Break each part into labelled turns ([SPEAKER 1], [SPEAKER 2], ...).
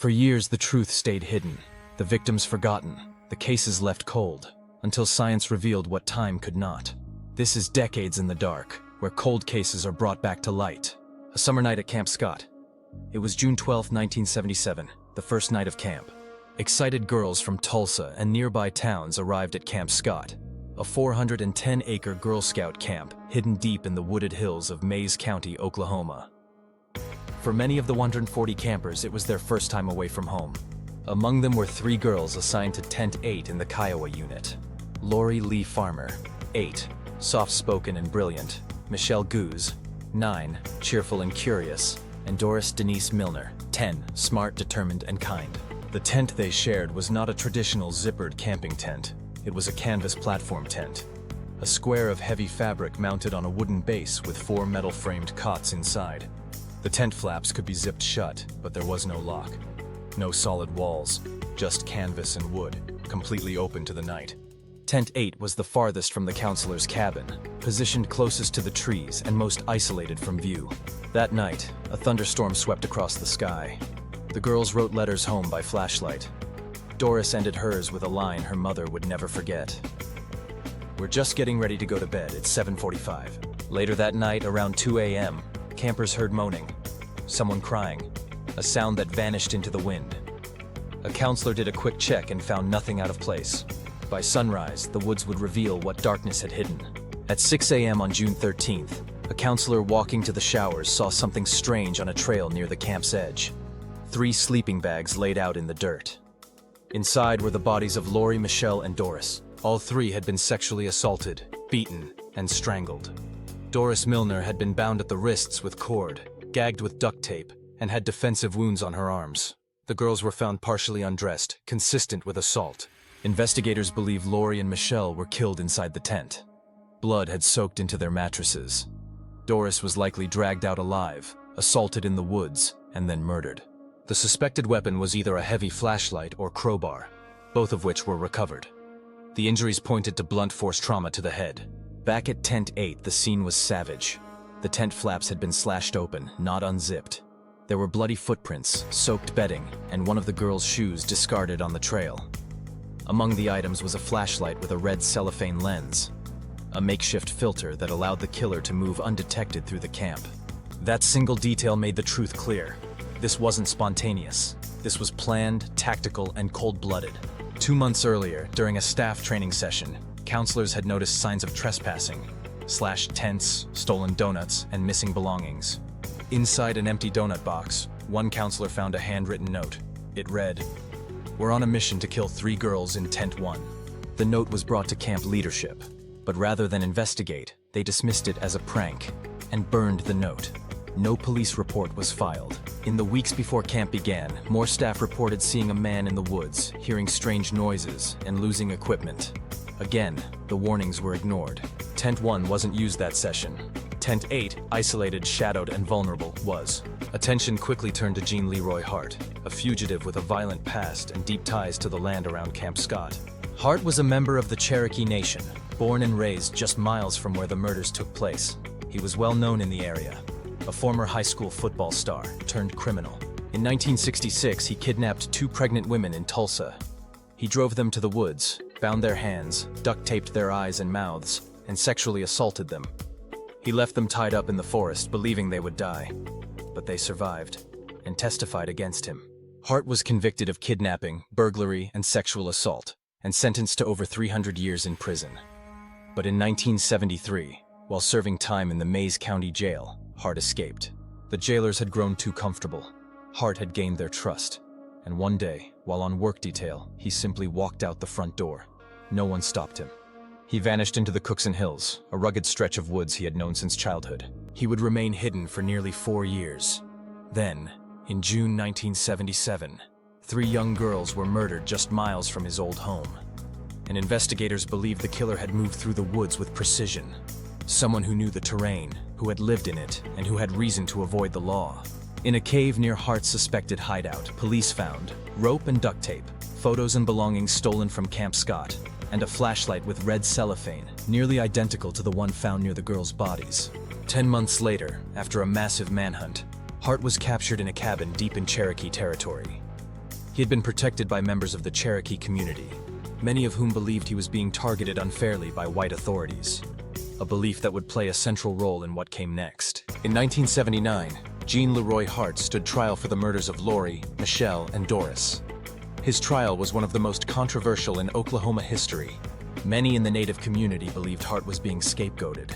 [SPEAKER 1] For years, the truth stayed hidden, the victims forgotten, the cases left cold, until science revealed what time could not. This is Decades in the Dark, where cold cases are brought back to light. A summer night at Camp Scott. It was June 12, 1977, the first night of camp. Excited girls from Tulsa and nearby towns arrived at Camp Scott, a 410-acre Girl Scout camp hidden deep in the wooded hills of Mays County, Oklahoma. For many of the 140 campers, it was their first time away from home. Among them were 3 girls assigned to Tent 8 in the Kiowa unit. Lori Lee Farmer, 8, soft-spoken and brilliant; Michelle Guse, 9, cheerful and curious; and Doris Denise Milner, 10, smart, determined, and kind. The tent they shared was not a traditional zippered camping tent. It was a canvas platform tent, a square of heavy fabric mounted on a wooden base with 4 metal-framed cots inside. The tent flaps could be zipped shut, but there was no lock. No solid walls, just canvas and wood, completely open to the night. Tent 8 was the farthest from the counselor's cabin, positioned closest to the trees and most isolated from view. That night, a thunderstorm swept across the sky. The girls wrote letters home by flashlight. Doris ended hers with a line her mother would never forget. "We're just getting ready to go to bed. It's 7:45. Later that night, around 2 a.m., campers heard moaning, someone crying, a sound that vanished into the wind. A counselor did a quick check and found nothing out of place. By sunrise, the woods would reveal what darkness had hidden. At 6 a.m. on June 13th, a counselor walking to the showers saw something strange on a trail near the camp's edge. 3 sleeping bags laid out in the dirt. Inside were the bodies of Lori, Michelle, and Doris. All 3 had been sexually assaulted, beaten, and strangled. Doris Milner had been bound at the wrists with cord, gagged with duct tape, and had defensive wounds on her arms. The girls were found partially undressed, consistent with assault. Investigators believe Lori and Michelle were killed inside the tent. Blood had soaked into their mattresses. Doris was likely dragged out alive, assaulted in the woods, and then murdered. The suspected weapon was either a heavy flashlight or crowbar, both of which were recovered. The injuries pointed to blunt force trauma to the head. Back at Tent 8, the scene was savage. The tent flaps had been slashed open, not unzipped. There were bloody footprints, soaked bedding, and one of the girls' shoes discarded on the trail. Among the items was a flashlight with a red cellophane lens, a makeshift filter that allowed the killer to move undetected through the camp. That single detail made the truth clear. This wasn't spontaneous. This was planned, tactical, and cold-blooded. 2 months earlier, during a staff training session, counselors had noticed signs of trespassing: slashed tents, stolen donuts, and missing belongings. Inside an empty donut box, one counselor found a handwritten note. It read, "We're on a mission to kill 3 girls in Tent 1. The note was brought to camp leadership, but rather than investigate, they dismissed it as a prank and burned the note. No police report was filed. In the weeks before camp began, more staff reported seeing a man in the woods, hearing strange noises, and losing equipment. Again, the warnings were ignored. Tent 1 wasn't used that session. Tent 8, isolated, shadowed, and vulnerable, was. Attention quickly turned to Jean Leroy Hart, a fugitive with a violent past and deep ties to the land around Camp Scott. Hart was a member of the Cherokee Nation, born and raised just miles from where the murders took place. He was well known in the area, a former high school football star turned criminal. In 1966, he kidnapped 2 pregnant women in Tulsa. He drove them to the woods, bound their hands, duct-taped their eyes and mouths, and sexually assaulted them. He left them tied up in the forest, believing they would die. But they survived, and testified against him. Hart was convicted of kidnapping, burglary, and sexual assault, and sentenced to over 300 years in prison. But in 1973, while serving time in the Mays County Jail, Hart escaped. The jailers had grown too comfortable. Hart had gained their trust. And one day, while on work detail, he simply walked out the front door. No one stopped him. He vanished into the Cookson Hills, a rugged stretch of woods he had known since childhood. He would remain hidden for nearly 4 years. Then, in June 1977, 3 young girls were murdered just miles from his old home. And investigators believe the killer had moved through the woods with precision. Someone who knew the terrain, who had lived in it, and who had reason to avoid the law. In a cave near Hart's suspected hideout, police found rope and duct tape, photos and belongings stolen from Camp Scott, and a flashlight with red cellophane, nearly identical to the one found near the girls' bodies. 10 months later, after a massive manhunt, Hart was captured in a cabin deep in Cherokee territory. He had been protected by members of the Cherokee community, many of whom believed he was being targeted unfairly by white authorities, a belief that would play a central role in what came next. In 1979, Jean Leroy Hart stood trial for the murders of Lori, Michelle, and Doris. His trial was one of the most controversial in Oklahoma history. Many in the Native community believed Hart was being scapegoated.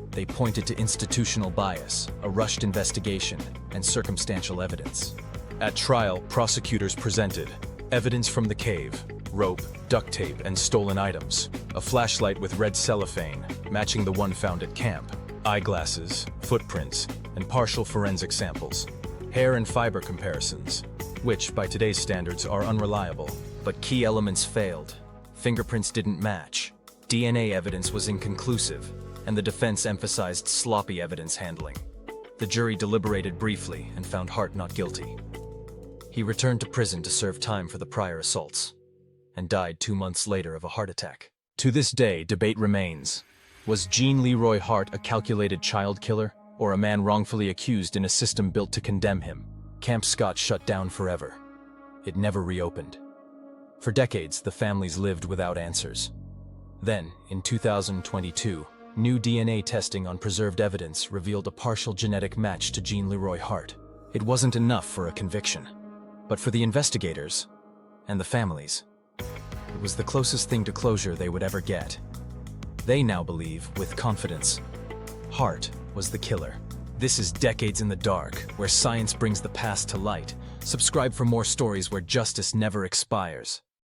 [SPEAKER 1] They pointed to institutional bias, a rushed investigation, and circumstantial evidence. At trial, prosecutors presented evidence from the cave, rope, duct tape, and stolen items, a flashlight with red cellophane, matching the one found at camp, eyeglasses, footprints, and partial forensic samples, hair and fiber comparisons, which, by today's standards, are unreliable. But key elements failed. Fingerprints didn't match, DNA evidence was inconclusive, and the defense emphasized sloppy evidence handling. The jury deliberated briefly and found Hart not guilty. He returned to prison to serve time for the prior assaults, and died 2 months later of a heart attack. To this day, debate remains. Was Jean Leroy Hart a calculated child killer, or a man wrongfully accused in a system built to condemn him? Camp Scott shut down forever. It never reopened. For decades, the families lived without answers. Then, in 2022, new DNA testing on preserved evidence revealed a partial genetic match to Jean Leroy Hart. It wasn't enough for a conviction, but for the investigators and the families, it was the closest thing to closure they would ever get. They now believe, with confidence, Hart was the killer. This is Decades in the Dark, where science brings the past to light. Subscribe for more stories where justice never expires.